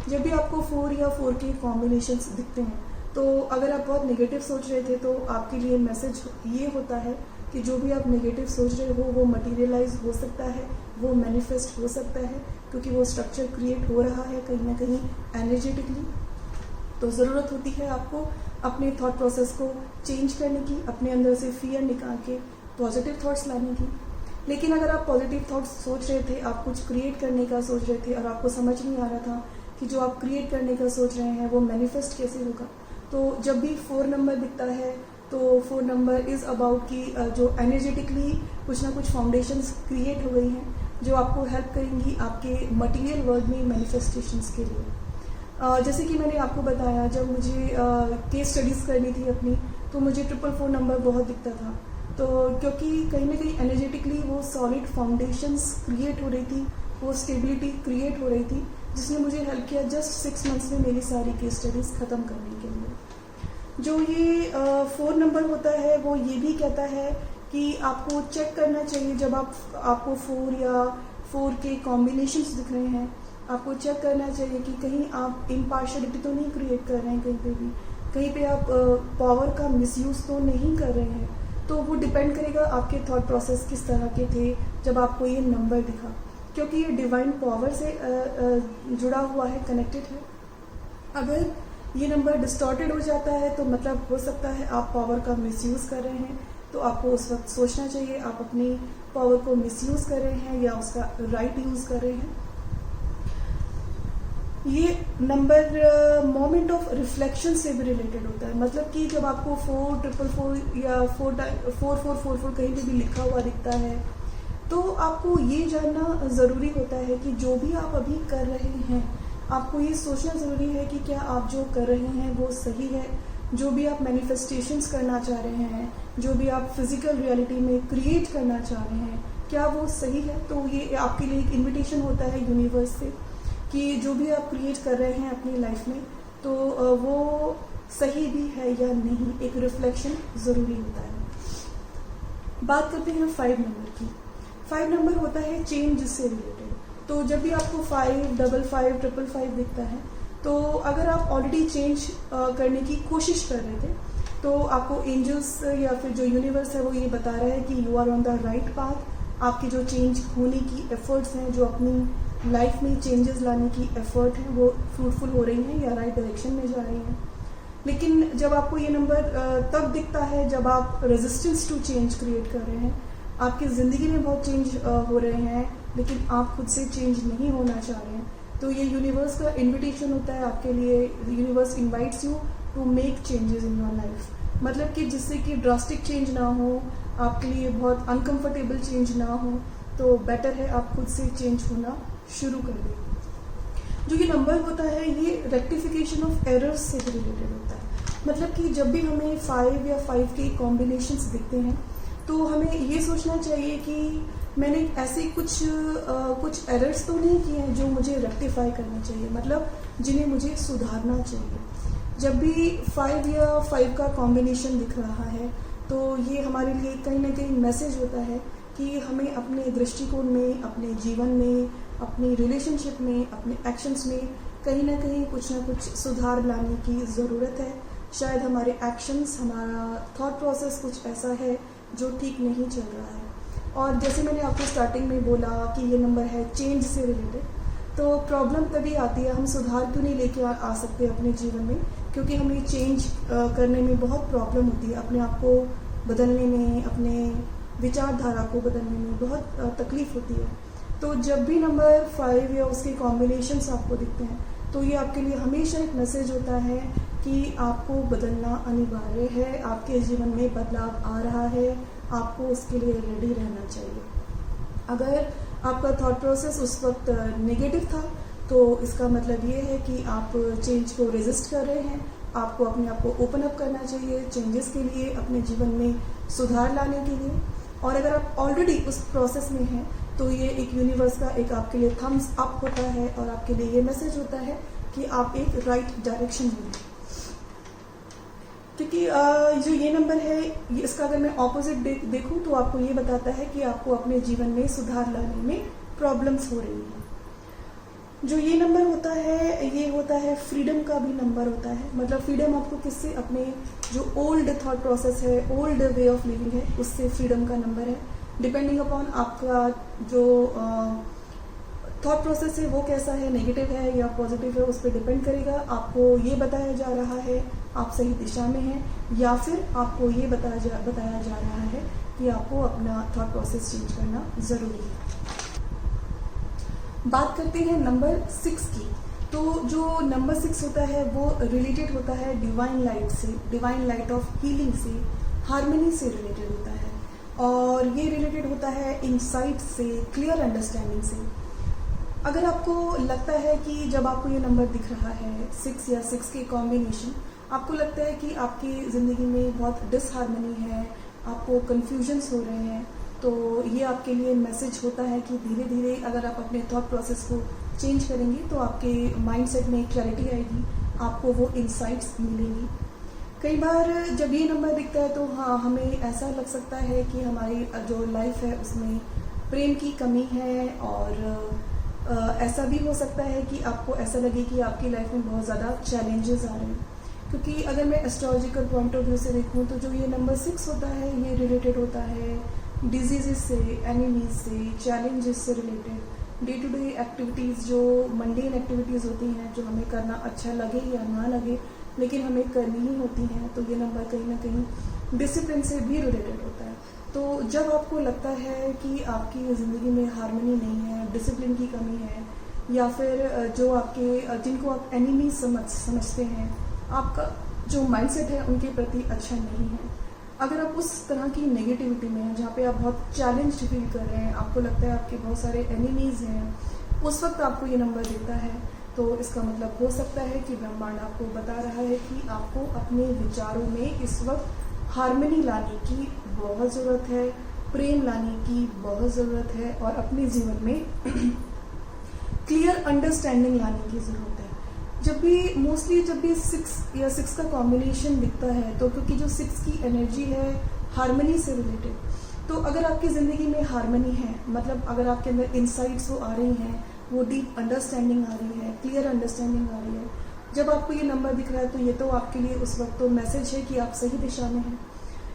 जब भी आपको 4 या 4 के कॉम्बिनेशंस दिखते हैं, तो अगर आप बहुत नेगेटिव सोच रहे थे तो आपके लिए मैसेज ये होता है कि जो भी आप नेगेटिव सोच रहे हो वो मटेरियलाइज हो सकता है, वो मैनिफेस्ट हो सकता है, क्योंकि वो स्ट्रक्चर क्रिएट हो रहा है कहीं ना कहीं एनर्जेटिकली। तो ज़रूरत होती है आपको अपने थॉट प्रोसेस को चेंज करने की, अपने अंदर से फियर निकाल के पॉजिटिव थॉट्स लाने की। लेकिन अगर आप पॉजिटिव थॉट्स सोच रहे थे, आप कुछ क्रिएट करने का सोच रहे थे और आपको समझ नहीं आ रहा था कि जो आप क्रिएट करने का सोच रहे हैं वो मैनिफेस्ट कैसे होगा, तो जब भी 4 नंबर दिखता है तो 4 नंबर इज़ अबाउट कि जो एनर्जेटिकली कुछ ना कुछ फाउंडेशंस क्रिएट हो गई हैं जो आपको हेल्प करेंगी आपके मटेरियल वर्ल्ड में मैनिफेस्टेशंस के लिए। जैसे कि मैंने आपको बताया, जब मुझे केस स्टडीज़ करनी थी अपनी, तो मुझे 444 नंबर बहुत दिखता था। तो क्योंकि कहीं ना कहीं एनर्जेटिकली वो सॉलिड फाउंडेशंस क्रिएट हो रही थी, वो स्टेबिलिटी क्रिएट हो रही थी, जिसने मुझे हेल्प किया जस्ट 6 मंथ्स में मेरी सारी केस स्टडीज़ ख़त्म करने के लिए। जो ये 4 नंबर होता है वो ये भी कहता है कि आपको चेक करना चाहिए, जब आपको 4 या 4 के कॉम्बिनेशंस दिख रहे हैं, आपको चेक करना चाहिए कि कहीं आप इम्पार्शलिटी तो नहीं क्रिएट कर रहे हैं, कहीं पे आप पावर का मिसयूज़ तो नहीं कर रहे हैं। तो वो डिपेंड करेगा आपके थॉट प्रोसेस किस तरह के थे जब आपको ये नंबर दिखा, क्योंकि ये डिवाइन पावर से जुड़ा हुआ है, कनेक्टेड है। अगर ये नंबर डिस्टॉर्टेड हो जाता है तो मतलब हो सकता है आप पावर का मिसयूज़ कर रहे हैं। तो आपको उस वक्त सोचना चाहिए आप अपनी पावर को मिसयूज़ कर रहे हैं या उसका राइट यूज़ कर रहे हैं। ये नंबर मोमेंट ऑफ रिफ्लेक्शन से भी रिलेटेड होता है। मतलब कि जब आपको 444 या 4444 कहीं पे भी लिखा हुआ दिखता है, तो आपको ये जानना ज़रूरी होता है कि जो भी आप अभी कर रहे हैं, आपको ये सोचना ज़रूरी है कि क्या आप जो कर रहे हैं वो सही है। जो भी आप मैनिफेस्टेशंस करना चाह रहे हैं, जो भी आप फिज़िकल रियलिटी में क्रिएट करना चाह रहे हैं, क्या वो सही है। तो ये आपके लिए एक इन्विटेशन होता है यूनिवर्स से कि जो भी आप क्रिएट कर रहे हैं अपनी लाइफ में, तो वो सही भी है या नहीं, एक रिफ्लेक्शन ज़रूरी होता है। बात करते हैं 5 नंबर की। 5 नंबर होता है चेंज से रिलेटेड। तो जब भी आपको 5, 55, 555 दिखता है, तो अगर आप ऑलरेडी चेंज करने की कोशिश कर रहे थे, तो आपको एंजल्स या फिर जो यूनिवर्स है वो ये बता रहा है कि you are on the right path. आपके जो चेंज होने की एफर्ट्स हैं, जो अपनी लाइफ में चेंजेस लाने की एफर्ट है, वो फ्रूटफुल हो रही हैं या राइट डायरेक्शन में जा रही हैं। लेकिन जब आपको ये नंबर तब दिखता है जब आप रेजिस्टेंस टू चेंज क्रिएट कर रहे हैं, आपकी ज़िंदगी में बहुत चेंज हो रहे हैं लेकिन आप खुद से चेंज नहीं होना चाह रहे हैं, तो ये यूनिवर्स का इन्विटेशन होता है आपके लिए। Universe invites you to make changes in your life. मतलब कि जिससे कि ड्रास्टिक चेंज ना हो, आपके लिए बहुत अनकंफर्टेबल चेंज ना हो, तो बेटर है आप खुद से चेंज होना शुरू कर दें। जो ये नंबर होता है ये रेक्टिफिकेशन ऑफ एरर्स से भी रिलेटेड होता है। मतलब कि जब भी हमें 5 या 5 के कॉम्बिनेशंस दिखते हैं, तो हमें ये सोचना चाहिए कि मैंने ऐसे कुछ एरर्स तो नहीं किए हैं जो मुझे रेक्टिफाई करना चाहिए, मतलब जिन्हें मुझे सुधारना चाहिए। जब भी 5 या 5 का कॉम्बिनेशन दिख रहा है, तो ये हमारे लिए कहीं ना कहीं मैसेज होता है कि हमें अपने दृष्टिकोण में, अपने जीवन में, अपनी रिलेशनशिप में, अपने एक्शंस में कहीं ना कुछ सुधार लाने की ज़रूरत है। शायद हमारे एक्शंस, हमारा थॉट प्रोसेस कुछ ऐसा है जो ठीक नहीं चल रहा है। और जैसे मैंने आपको स्टार्टिंग में बोला कि ये नंबर है चेंज से रिलेटेड, तो प्रॉब्लम तभी आती है, हम सुधार क्यों नहीं लेके आ सकते अपने जीवन में, क्योंकि हमें चेंज करने में बहुत प्रॉब्लम होती है। अपने आप को बदलने में, अपने विचारधारा को बदलने में बहुत तकलीफ होती है। तो जब भी नंबर 5 या उसके कॉम्बिनेशंस आपको दिखते हैं, तो ये आपके लिए हमेशा एक मैसेज होता है कि आपको बदलना अनिवार्य है, आपके जीवन में बदलाव आ रहा है, आपको उसके लिए रेडी रहना चाहिए। अगर आपका थॉट प्रोसेस उस वक्त नेगेटिव था, तो इसका मतलब ये है कि आप चेंज को रेजिस्ट कर रहे हैं। आपको अपने आप को ओपन अप करना चाहिए चेंजेस के लिए, अपने जीवन में सुधार लाने के लिए। और अगर आप ऑलरेडी उस प्रोसेस में हैं, तो ये एक यूनिवर्स का एक आपके लिए थम्स अप होता है और आपके लिए ये मैसेज होता है कि आप एक राइट डायरेक्शन में हैं। क्योंकि जो ये नंबर है, इसका अगर मैं ऑपोजिट देखूं तो आपको ये बताता है कि आपको अपने जीवन में सुधार लाने में प्रॉब्लम्स हो रही हैं। जो ये नंबर होता है, ये होता है फ्रीडम का भी नंबर होता है। मतलब फ्रीडम आपको किससे, अपने जो ओल्ड थॉट प्रोसेस है, ओल्ड वे ऑफ लिविंग है, उससे फ्रीडम का नंबर है। डिपेंडिंग अपॉन आपका जो थॉट प्रोसेस है वो कैसा है, नेगेटिव है या पॉजिटिव है, उस पर डिपेंड करेगा। आपको ये बताया जा रहा है आप सही दिशा में हैं, या फिर आपको ये बताया जा रहा है कि आपको अपना थॉट प्रोसेस चेंज करना ज़रूरी है। बात करते हैं नंबर 6 की। तो जो नंबर 6 होता है वो रिलेटेड होता है डिवाइन लाइट से, डिवाइन लाइट ऑफ हीलिंग से, हार्मनी से रिलेटेड होता है। और ये रिलेटेड होता है इनसाइट से, क्लियर अंडरस्टैंडिंग से। अगर आपको लगता है कि जब आपको ये नंबर दिख रहा है 6 या 6 के कॉम्बिनेशन, आपको लगता है कि आपकी ज़िंदगी में बहुत डिसहार्मनी है, आपको कन्फ्यूजन्स हो रहे हैं, तो ये आपके लिए मैसेज होता है कि धीरे धीरे अगर आप अपने थॉट प्रोसेस को चेंज करेंगे तो आपके माइंडसेट में क्लैरिटी आएगी, आपको वो इंसाइट्स मिलेंगी। कई बार जब ये नंबर दिखता है तो हाँ, हमें ऐसा लग सकता है कि हमारी जो लाइफ है उसमें प्रेम की कमी है, और ऐसा भी हो सकता है कि आपको ऐसा लगे कि आपकी लाइफ में बहुत ज़्यादा चैलेंजेस आ रहे हैं। क्योंकि अगर मैं एस्ट्रोलॉजिकल पॉइंट ऑफ व्यू से देखूं तो जो ये नंबर 6 होता है, ये रिलेटेड होता है डिजीज़ से, एनिमीज से, चैलेंजेस से related, day to day activities, जो मंडेन एक्टिविटीज़ होती हैं, जो हमें करना अच्छा लगे या ना लगे लेकिन हमें करनी ही होती हैं, तो ये नंबर कहीं ना कहीं डिसिप्लिन से भी रिलेटेड होता है। तो जब आपको लगता है कि आपकी ज़िंदगी में हार्मनी नहीं है, डिसिप्लिन की कमी है, या फिर जो आपके जिनको आप एनिमीज समझते हैं, आपका जो माइंडसेट है उनके प्रति अच्छा नहीं है, अगर आप उस तरह की नेगेटिविटी में हैं जहाँ पे आप बहुत चैलेंज फील कर रहे हैं, आपको लगता है आपके बहुत सारे एनिमीज हैं, उस वक्त आपको ये नंबर देता है, तो इसका मतलब हो सकता है कि ब्रह्मांड आपको बता रहा है कि आपको अपने विचारों में इस वक्त हार्मनी लाने की बहुत ज़रूरत है, प्रेम लाने की बहुत ज़रूरत है, और अपने जीवन में क्लियर अंडरस्टैंडिंग लाने की ज़रूरत है। जब भी 6 या 6 का कॉम्बिनेशन दिखता है, तो क्योंकि जो 6 की एनर्जी है हार्मनी से रिलेटेड, तो अगर आपकी ज़िंदगी में हार्मनी है, मतलब अगर आपके अंदर इंसाइट्स वो आ रही हैं, वो डीप अंडरस्टैंडिंग आ रही है, क्लियर अंडरस्टैंडिंग आ रही है, जब आपको ये नंबर दिख रहा है, तो ये तो आपके लिए उस वक्त तो मैसेज है कि आप सही दिशा में हैं।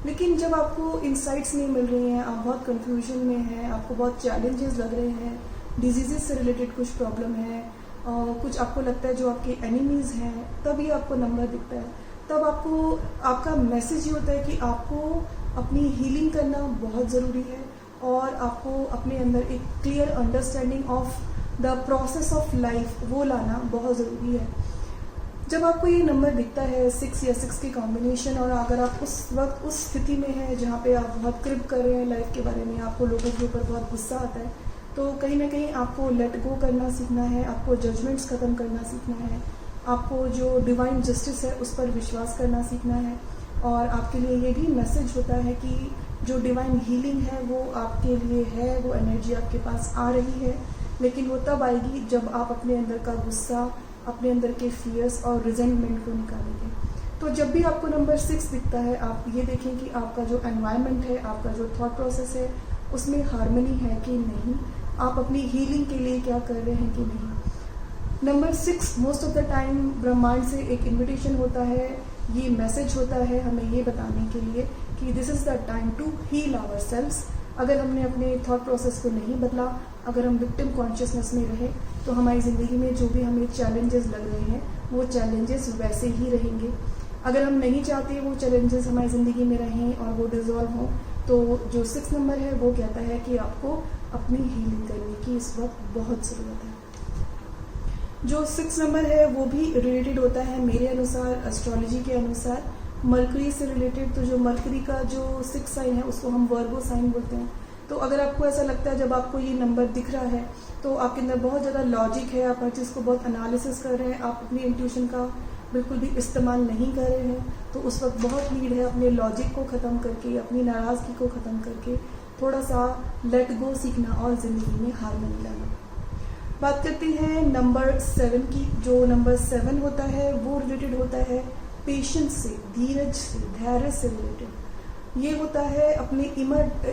लेकिन जब आपको इंसाइट्स नहीं मिल रही हैं, आप बहुत कन्फ्यूजन में हैं, आपको बहुत चैलेंजेस लग रहे हैं, डिजीज़ से रिलेटेड कुछ प्रॉब्लम है, कुछ आपको लगता है जो आपके एनिमीज़ हैं, तभी आपको नंबर दिखता है। तब आपको, आपका मैसेज ये होता है कि आपको अपनी हीलिंग करना बहुत ज़रूरी है, और आपको अपने अंदर एक clear understanding of the process of life वो लाना बहुत ज़रूरी है। जब आपको ये नंबर दिखता है 6 या 6 के कॉम्बिनेशन, और अगर आप उस वक्त उस स्थिति में हैं जहाँ पे आप बहुत क्रिप कर रहे हैं लाइफ के बारे में, आपको लोगों के ऊपर बहुत गुस्सा आता है, तो कहीं ना कहीं आपको लेट गो करना सीखना है, आपको जजमेंट्स ख़त्म करना सीखना है, आपको जो डिवाइन जस्टिस है उस पर विश्वास करना सीखना है। और आपके लिए ये भी मैसेज होता है कि जो डिवाइन हीलिंग है वो आपके लिए है, वो एनर्जी आपके पास आ रही है, लेकिन वो तब आएगी जब आप अपने अंदर का गुस्सा, अपने अंदर के फियर्स और रिजेंटमेंट को निकालेंगे। तो जब भी आपको नंबर 6 दिखता है, आप ये देखें कि आपका जो एनवायरनमेंट है, आपका जो थॉट प्रोसेस है, उसमें हार्मनी है कि नहीं, आप अपनी हीलिंग के लिए क्या कर रहे हैं कि नहीं। Number 6, most of the time ब्रह्मांड से एक इन्विटेशन होता है, ये मैसेज होता है हमें ये बताने के लिए कि this is the time to heal ourselves. अगर हमने अपने थॉट प्रोसेस को नहीं बदला, अगर हम विक्टिम कॉन्शियसनेस में रहे, तो हमारी ज़िंदगी में जो भी हमें चैलेंजेस लग रहे हैं वो चैलेंजेस वैसे ही रहेंगे। अगर हम नहीं चाहते वो चैलेंजेस हमारी ज़िंदगी में रहें और वो डिज़ोल्व हों, तो जो 6 नंबर है वो कहता है कि आपको अपनी हीलिंग करने की इस वक्त बहुत ज़रूरत है। जो 6 नंबर है वो भी रिलेटेड होता है मेरे अनुसार, एस्ट्रोलॉजी के अनुसार, मरकरी से रिलेटेड। तो जो मरकरी का जो 6 साइन है उसको हम वर्गो साइन बोलते हैं। तो अगर आपको ऐसा लगता है जब आपको ये नंबर दिख रहा है तो आपके अंदर बहुत ज़्यादा लॉजिक है, आप हर चीज़ को बहुत एनालिसिस कर रहे हैं, आप अपनी इंट्यूशन का बिल्कुल भी इस्तेमाल नहीं कर रहे हैं, तो उस वक्त बहुत नीड है अपने लॉजिक को ख़त्म करके, अपनी नाराज़गी को ख़त्म करके थोड़ा सा लेट गो सीखना और ज़िंदगी में हार्मनी लाना। बात करते हैं नंबर 7 की। जो नंबर 7 होता है वो रिलेटेड होता है पेशेंस से, धीरज से, धैर्य से रिलेटेड। ये होता है अपने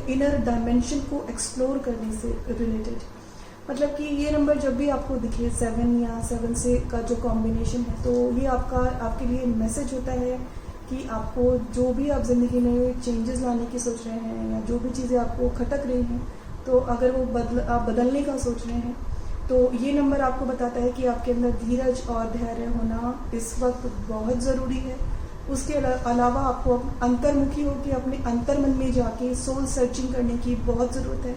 इनर डायमेंशन को एक्सप्लोर करने से रिलेटेड। मतलब कि ये नंबर जब भी आपको दिखे 7 या 7 से का जो कॉम्बिनेशन है, तो ये आपके लिए मैसेज होता है कि आपको जो भी आप ज़िंदगी में चेंजेस लाने की सोच रहे हैं या जो भी चीज़ें आपको खटक रही हैं, तो अगर वो आप बदलने का सोच रहे हैं, तो ये नंबर आपको बताता है कि आपके अंदर धीरज और धैर्य होना इस वक्त बहुत ज़रूरी है। उसके अलावा आपको अंतर्मुखी होकर अपने अंतर्मन में जाके सोल सर्चिंग करने की बहुत ज़रूरत है।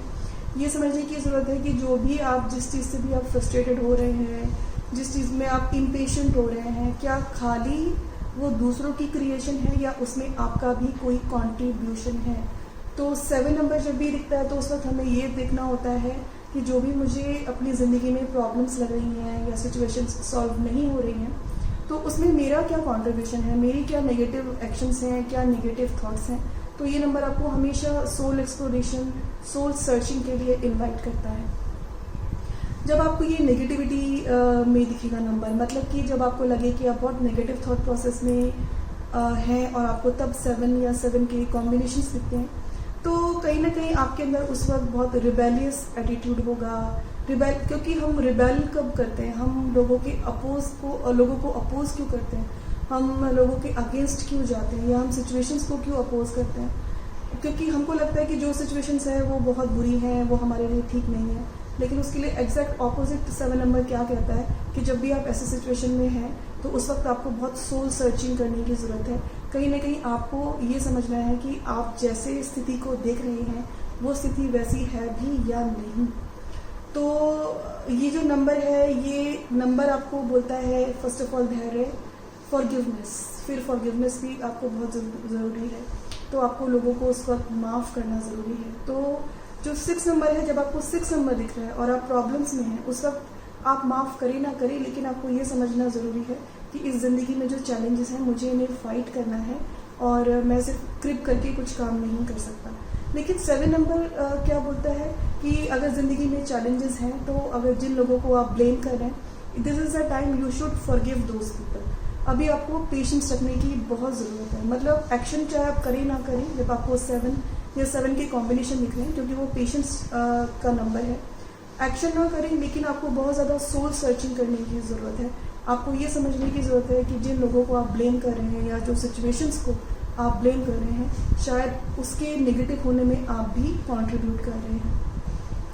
ये समझने की ज़रूरत है कि जो भी आप जिस चीज़ से भी आप फ्रस्ट्रेटेड हो रहे हैं, जिस चीज़ में आप इम्पेशेंट हो रहे हैं, क्या खाली वो दूसरों की क्रिएशन है या उसमें आपका भी कोई कंट्रीब्यूशन है। तो 7 नंबर जब भी दिखता है तो उस वक्त हमें ये देखना होता है कि जो भी मुझे अपनी ज़िंदगी में प्रॉब्लम्स लग रही हैं या सिचुएशंस सॉल्व नहीं हो रही हैं, तो उसमें मेरा क्या कंट्रीब्यूशन है, मेरी क्या नेगेटिव एक्शंस हैं, क्या नेगेटिव थॉट्स हैं। तो ये नंबर आपको हमेशा सोल एक्सप्लोरेशन, सोल सर्चिंग के लिए इनवाइट करता है। जब आपको ये नेगेटिविटी में दिखेगा नंबर, मतलब कि जब आपको लगे कि आप बहुत नेगेटिव थॉट प्रोसेस में हैं और आपको तब 7 या 7 के कॉम्बिनेशंस दिखते हैं, तो कहीं ना कहीं आपके अंदर उस वक्त बहुत रिबेलियस एटीट्यूड होगा। क्योंकि हम रिबेल कब करते हैं, हम लोगों को अपोज क्यों करते हैं, हम लोगों के अगेंस्ट क्यों जाते हैं या हम सिचुएशंस को क्यों अपोज करते हैं, क्योंकि हमको लगता है कि जो सिचुएशंस है वो बहुत बुरी हैं, वो हमारे लिए ठीक नहीं है। लेकिन उसके लिए एग्जैक्ट ऑपोजिट 7 नंबर क्या कहता है कि जब भी आप ऐसे सिचुएशन में हैं तो उस वक्त आपको बहुत सोल सर्चिंग करने की ज़रूरत है। कहीं ना कहीं आपको ये समझना है कि आप जैसे स्थिति को देख रहे हैं वो स्थिति वैसी है भी या नहीं। तो ये जो नंबर है, ये नंबर आपको बोलता है फर्स्ट ऑफ ऑल धैर्य, फॉरगिवनेस। फिर फॉरगिवनेस भी आपको बहुत ज़रूरी है, तो आपको लोगों को उस वक्त माफ़ करना ज़रूरी है। तो जो 6 नंबर है, जब आपको 6 नंबर दिख रहा है और आप प्रॉब्लम्स में हैं, उस वक्त आप माफ़ करें ना करें, लेकिन आपको ये समझना ज़रूरी है कि इस ज़िंदगी में जो चैलेंजेस हैं मुझे इन्हें फाइट करना है और मैं सिर्फ क्रिप करके कुछ काम नहीं कर सकता। लेकिन 7 नंबर क्या बोलता है कि अगर ज़िंदगी में चैलेंजेस हैं, तो अगर जिन लोगों को आप ब्लेम कर रहे हैं, this is the time you should forgive those people. अभी आपको पेशेंस रखने की बहुत ज़रूरत है। मतलब एक्शन चाहे आप करें ना करें, जब आपको 7 या 7 के कॉम्बिनेशन दिख रहे हैं, क्योंकि वो पेशेंस का नंबर है, एक्शन ना करें, लेकिन आपको बहुत ज़्यादा सोल सर्चिंग करने की ज़रूरत है। आपको ये समझने की ज़रूरत है कि जिन लोगों को आप ब्लेम कर रहे हैं या जो सिचुएशंस को आप ब्लेम कर रहे हैं, शायद उसके नेगेटिव होने में आप भी कंट्रीब्यूट कर रहे हैं।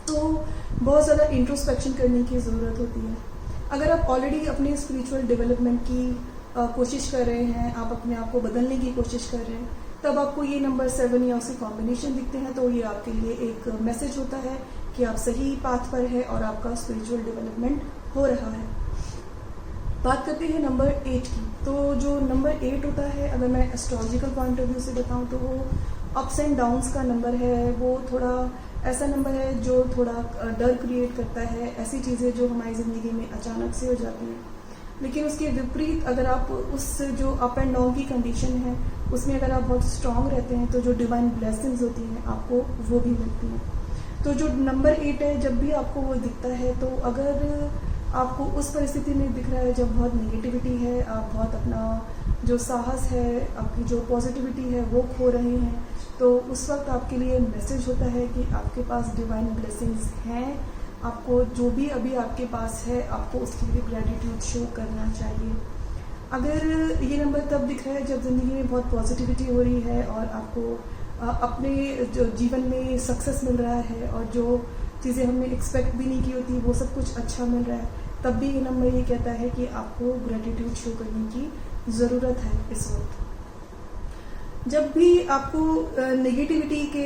तो बहुत ज़्यादा इंट्रोस्पेक्शन करने की ज़रूरत होती है। अगर आप ऑलरेडी अपने स्पिरिचुअल डेवलपमेंट की कोशिश कर रहे हैं, आप अपने आप को बदलने की कोशिश कर रहे हैं, तब आपको ये नंबर 7 या उसके कॉम्बिनेशन दिखते हैं, तो ये आपके लिए एक मैसेज होता है कि आप सही पाथ पर है और आपका स्पिरिचुअल डेवलपमेंट हो रहा है। बात करते हैं नंबर 8 की। तो जो नंबर 8 होता है, अगर मैं एस्ट्रोलॉजिकल पॉइंट ऑफ व्यू से बताऊं, तो वो अप्स एंड डाउन्स का नंबर है। वो थोड़ा ऐसा नंबर है जो थोड़ा डर क्रिएट करता है, ऐसी चीज़ें जो हमारी ज़िंदगी में अचानक से हो जाती हैं। लेकिन उसके विपरीत अगर आप उस जो अप एंड डाउन की कंडीशन है उसमें अगर आप बहुत स्ट्रांग रहते हैं, तो जो डिवाइन ब्लेसिंग्स होती हैं आपको वो भी मिलती हैं। तो जो नंबर 8 है, जब भी आपको वो दिखता है, तो अगर आपको उस परिस्थिति में दिख रहा है जब बहुत नेगेटिविटी है, आप बहुत अपना जो साहस है, आपकी जो पॉजिटिविटी है वो खो रहे हैं, तो उस वक्त आपके लिए मैसेज होता है कि आपके पास डिवाइन ब्लेसिंग्स हैं। आपको जो भी अभी आपके पास है, आपको उसके लिए ग्रेटिट्यूड शो करना चाहिए। अगर ये नंबर तब दिख रहा है जब ज़िंदगी में बहुत पॉजिटिविटी हो रही है और आपको अपने जो जीवन में सक्सेस मिल रहा है और जो चीज़ें हमने एक्सपेक्ट भी नहीं की होती वो सब कुछ अच्छा मिल रहा है, तब भी ये नंबर ये कहता है कि आपको ग्रेटिट्यूड शो करने की ज़रूरत है इस वक्त। जब भी आपको नेगेटिविटी के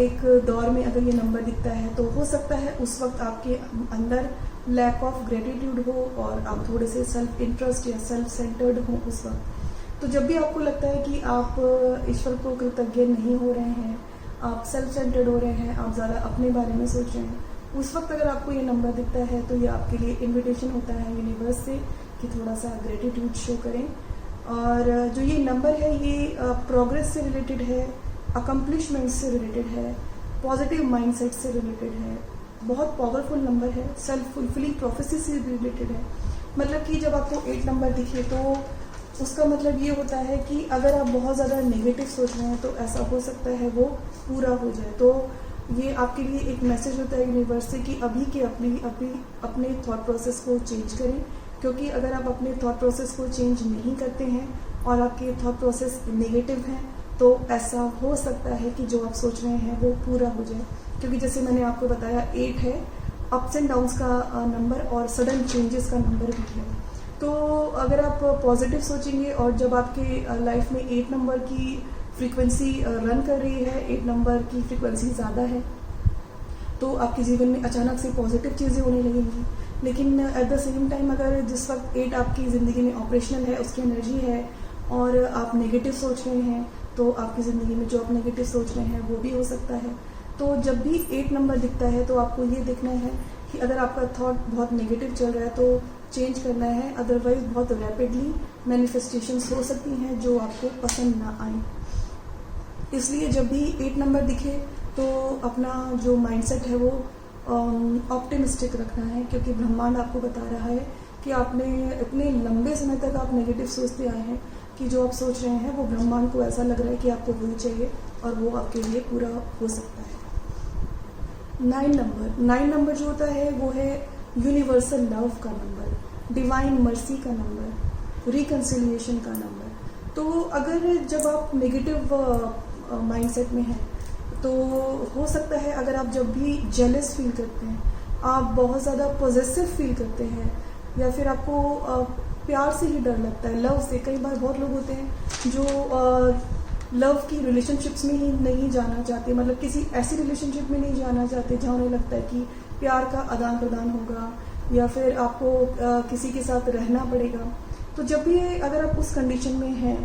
एक दौर में अगर ये नंबर दिखता है तो हो सकता है उस वक्त आपके अंदर लैक ऑफ ग्रेटिट्यूड हो और आप थोड़े से सेल्फ इंटरेस्ट या सेल्फ सेंटर्ड हो उस वक्त। तो जब भी आपको लगता है कि आप ईश्वर को कृतज्ञ नहीं हो रहे हैं, आप सेल्फ सेंटर्ड हो रहे हैं, आप ज़्यादा अपने बारे में सोच रहे हैं, उस वक्त अगर आपको ये नंबर दिखता है तो ये आपके लिए इनविटेशन होता है यूनिवर्स से कि थोड़ा सा ग्रेटिट्यूड शो करें। और जो ये नंबर है ये प्रोग्रेस से रिलेटेड है, अकम्पलिशमेंट से रिलेटेड है, पॉजिटिव माइंडसेट से रिलेटेड है, बहुत पावरफुल नंबर है, सेल्फ फुलफिलिंग प्रोफेसी से रिलेटेड है। मतलब कि जब आपको 8 नंबर दिखे तो उसका मतलब ये होता है कि अगर आप बहुत ज़्यादा नेगेटिव सोच रहे हैं तो ऐसा हो सकता है वो पूरा हो जाए। तो ये आपके लिए एक मैसेज होता है यूनिवर्स से कि अभी के अपने थॉट प्रोसेस को चेंज करें, क्योंकि अगर आप अपने थॉट प्रोसेस को चेंज नहीं करते हैं और आपके थॉट प्रोसेस नेगेटिव हैं तो ऐसा हो सकता है कि जो आप सोच रहे हैं वो पूरा हो जाए। क्योंकि जैसे मैंने आपको बताया 8 है अप्स एंड डाउन्स का नंबर और सडन चेंजेस का नंबर भी है। तो अगर आप पॉजिटिव सोचेंगे और जब आपके लाइफ में 8 नंबर की फ्रीक्वेंसी रन कर रही है, 8 नंबर की फ्रीक्वेंसी ज़्यादा है, तो आपके जीवन में अचानक से पॉजिटिव चीज़ें होने लगेंगी। लेकिन एट द सेम टाइम अगर जिस वक्त 8 आपकी ज़िंदगी में ऑपरेशनल है, उसकी एनर्जी है और आप नेगेटिव सोच रहे हैं तो आपकी ज़िंदगी में जो आप नेगेटिव सोच रहे हैं वो भी हो सकता है। तो जब भी 8 नंबर दिखता है तो आपको ये देखना है कि अगर आपका थॉट बहुत नेगेटिव चल रहा है तो चेंज करना है, अदरवाइज बहुत रैपिडली मैनिफेस्टेशंस हो सकती हैं जो आपको पसंद ना आए। इसलिए जब भी 8 नंबर दिखे तो अपना जो माइंडसेट है वो ऑप्टिमिस्टिक रखना है, क्योंकि ब्रह्मांड आपको बता रहा है कि आपने इतने लंबे समय तक आप नेगेटिव सोचते आए हैं कि जो आप सोच रहे हैं वो ब्रह्मांड को ऐसा लग रहा है कि आपको वही चाहिए और वो आपके लिए पूरा हो सकता है। 9 नंबर जो होता है वो है यूनिवर्सल लव का नंबर, डिवाइन मर्सी का नंबर, रिकन्सिलिएशन का नंबर। तो अगर जब आप नेगेटिव माइंडसेट में हैं तो हो सकता है अगर आप जब भी जेलस फील करते हैं, आप बहुत ज़्यादा पॉजेसिव फील करते हैं या फिर आपको प्यार से ही डर लगता है, लव से। कई बार बहुत लोग होते हैं जो लव की रिलेशनशिप्स में ही नहीं जाना चाहते, मतलब किसी ऐसी रिलेशनशिप में नहीं जाना चाहते जहाँ उन्हें लगता है कि प्यार का आदान प्रदान होगा या फिर आपको किसी के साथ रहना पड़ेगा। तो जब भी अगर आप उस कंडीशन में हैं,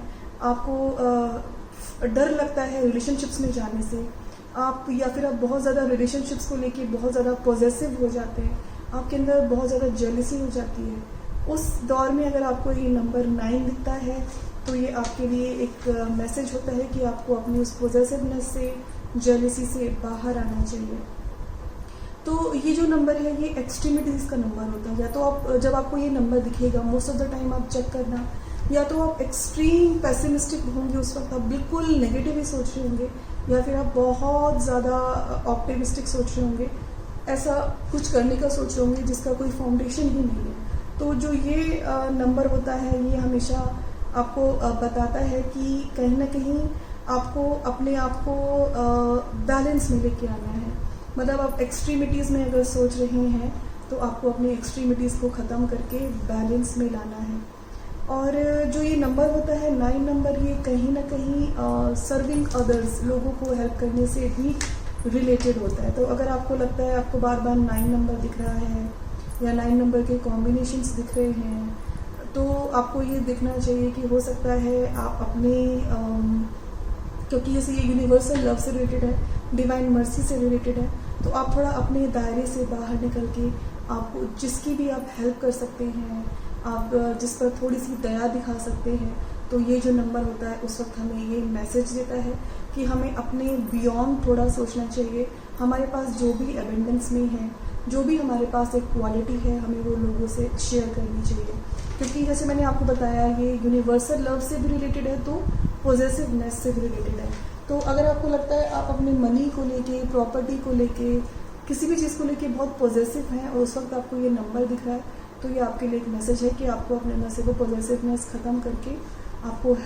आपको डर लगता है रिलेशनशिप्स में जाने से, आप या फिर आप बहुत ज़्यादा रिलेशनशिप्स को लेके बहुत ज़्यादा पॉजेसिव हो जाते हैं, आपके अंदर बहुत ज़्यादा जेलसी हो जाती है, उस दौर में अगर आपको ये नंबर 9 दिखता है तो ये आपके लिए एक मैसेज होता है कि आपको अपनी उस पॉजेसिवनेस से, जेलसी से बाहर आना चाहिए। तो ये जो नंबर है ये एक्सट्रीमिटीज़ का नंबर होता है। या तो आप जब आपको ये नंबर दिखेगा मोस्ट ऑफ द टाइम आप चेक करना, या तो आप एक्सट्रीम पेसिमिस्टिक होंगे, उस वक्त आप बिल्कुल नेगेटिव ही सोच रहे होंगे, या फिर आप बहुत ज़्यादा ऑप्टिमिस्टिक सोच रहे होंगे, ऐसा कुछ करने का सोच रहे होंगे जिसका कोई फाउंडेशन ही नहीं है। तो जो ये नंबर होता है ये हमेशा आपको बताता है कि कहीं ना कहीं आपको अपने आप को बैलेंस में लेके आना है। मतलब आप एक्सट्रीमिटीज़ में अगर सोच रहे हैं तो आपको अपनी एक्सट्रीमिटीज़ को ख़त्म करके बैलेंस में लाना है। और जो ये नंबर होता है 9 नंबर, ये कहीं ना कहीं सर्विंग अदर्स, लोगों को हेल्प करने से भी रिलेटेड होता है। तो अगर आपको लगता है आपको बार बार 9 नंबर दिख रहा है या 9 नंबर के कॉम्बिनेशंस दिख रहे हैं, तो आपको ये देखना चाहिए कि हो सकता है आप अपने क्योंकि जैसे ये यूनिवर्सल लव से रिलेटेड है, डिवाइन मर्सी से रिलेटेड है, तो आप थोड़ा अपने दायरे से बाहर निकल के आपको जिसकी भी आप हेल्प कर सकते हैं, आप जिस पर थोड़ी सी दया दिखा सकते हैं, तो ये जो नंबर होता है उस वक्त हमें ये मैसेज देता है कि हमें अपने बियॉन्ड थोड़ा सोचना चाहिए। हमारे पास जो भी एबेंडेंस में है, जो भी हमारे पास एक क्वालिटी है, हमें वो लोगों से शेयर करनी चाहिए। क्योंकि जैसे मैंने आपको बताया ये यूनिवर्सल लव से भी रिलेटेड है तो पॉजेसिवनेस से भी रिलेटेड है। तो अगर आपको लगता है आप अपने मनी को लेके, प्रॉपर्टी को लेके, किसी भी चीज़ को लेके बहुत पॉजिटिव हैं और उस वक्त आपको ये नंबर दिख रहा है, तो ये आपके लिए एक मैसेज है कि आपको अपने अंदर से वो पॉजिटिवनेस ख़त्म करके आपको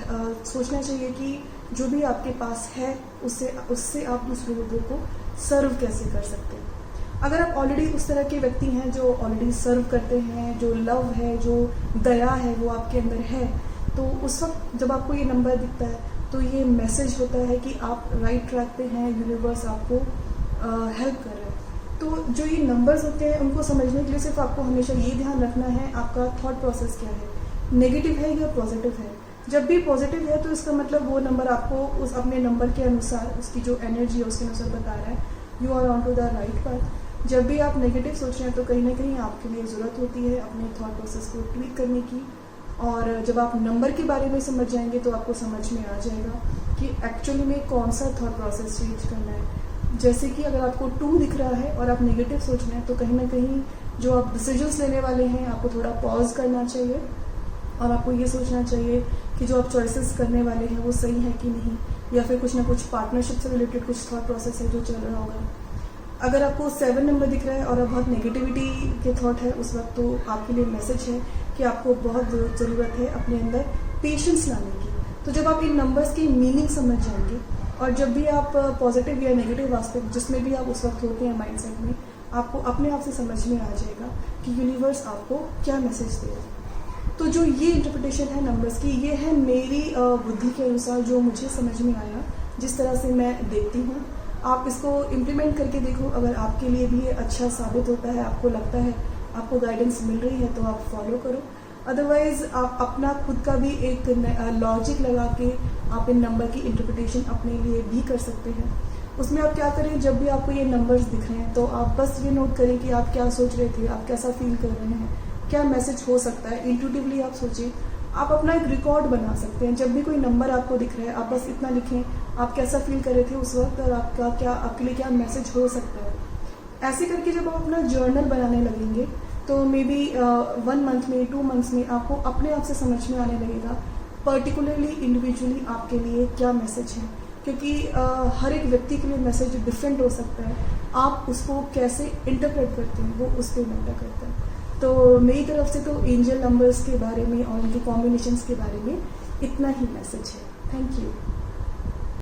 सोचना चाहिए कि जो भी आपके पास है उससे आप दूसरे लोगों को सर्व कैसे कर सकते हैं। अगर आप ऑलरेडी उस तरह के व्यक्ति हैं जो ऑलरेडी सर्व करते हैं, जो लव है, जो दया है वो आपके अंदर है, तो उस वक्त जब आपको ये नंबर दिखता है तो ये मैसेज होता है कि आप राइट ट्रैक पे हैं, यूनिवर्स आपको हेल्प कर रहा है। तो जो ये नंबर्स होते हैं उनको समझने के लिए सिर्फ आपको हमेशा ये ध्यान रखना है आपका थॉट प्रोसेस क्या है, नेगेटिव है या पॉजिटिव है। जब भी पॉजिटिव है तो इसका मतलब वो नंबर आपको उस अपने नंबर के अनुसार, उसकी जो एनर्जी है उसके अनुसार बता रहा है you are on to the right path. जब भी आप नेगेटिव सोच रहे हैं तो कहीं ना कहीं आपके लिए ज़रूरत होती है अपने थॉट प्रोसेस को ट्वीक करने की। और जब आप नंबर के बारे में समझ जाएंगे तो आपको समझ में आ जाएगा कि एक्चुअली में कौन सा थॉट प्रोसेस चेंज करना है। जैसे कि अगर आपको 2 दिख रहा है और आप नेगेटिव सोच रहे हैं तो कहीं ना कहीं जो आप डिसीजंस लेने वाले हैं आपको थोड़ा पॉज करना चाहिए और आपको ये सोचना चाहिए कि जो आप चॉइसेस करने वाले हैं वो सही है कि नहीं, या फिर कुछ ना कुछ पार्टनरशिप से रिलेटेड कुछ थॉट प्रोसेस है जो चल रहा होगा। अगर आपको 7 नंबर दिख रहा है और आप बहुत नेगेटिविटी के थॉट है उस वक्त, तो आपके लिए मैसेज है कि आपको बहुत ज़रूरत है अपने अंदर पेशेंस लाने की। तो जब आप इन नंबर्स की मीनिंग समझ जाएंगे और जब भी आप पॉजिटिव या नेगेटिव एस्पेक्ट जिसमें भी आप उस वक्त होते हैं माइंडसेट में, आपको अपने आप से समझ में आ जाएगा कि यूनिवर्स आपको क्या मैसेज दे रहा है। तो जो ये इंटरप्रिटेशन है नंबर्स की, ये है मेरी बुद्धि के अनुसार जो मुझे समझ में आया, जिस तरह से मैं देखती हूँ। आप इसको इम्प्लीमेंट करके देखो, अगर आपके लिए भी ये अच्छा साबित होता है, आपको लगता है आपको गाइडेंस मिल रही है तो आप फॉलो करो। अदरवाइज आप अपना खुद का भी एक लॉजिक लगा के आप इन नंबर की इंटरप्रिटेशन अपने लिए भी कर सकते हैं। उसमें आप क्या करें, जब भी आपको ये नंबर्स दिख रहे हैं तो आप बस ये नोट करें कि आप क्या सोच रहे थे, आप कैसा फील कर रहे हैं, क्या मैसेज हो सकता है। इंट्यूटिवली आप सोचें, आप अपना एक रिकॉर्ड बना सकते हैं। जब भी कोई नंबर आपको दिख रहा है आप बस इतना लिखें आप कैसा फील कर रहे थे उस वक्त और आपके लिए क्या मैसेज हो सकता है। ऐसे करके जब आप अपना जर्नल बनाने लगेंगे तो मे बी 1 मंथ में, 2 मंथ्स में आपको अपने आप से समझ में आने लगेगा पर्टिकुलरली इंडिविजुअली आपके लिए क्या मैसेज है। क्योंकि हर एक व्यक्ति के लिए मैसेज डिफरेंट हो सकता है, आप उसको कैसे इंटरप्रेट करते हैं वो उस पर मैटर करता है। तो मेरी तरफ से तो एंजल नंबर्स के बारे में और उनके कॉम्बिनेशंस के बारे में इतना ही मैसेज है। Thank you.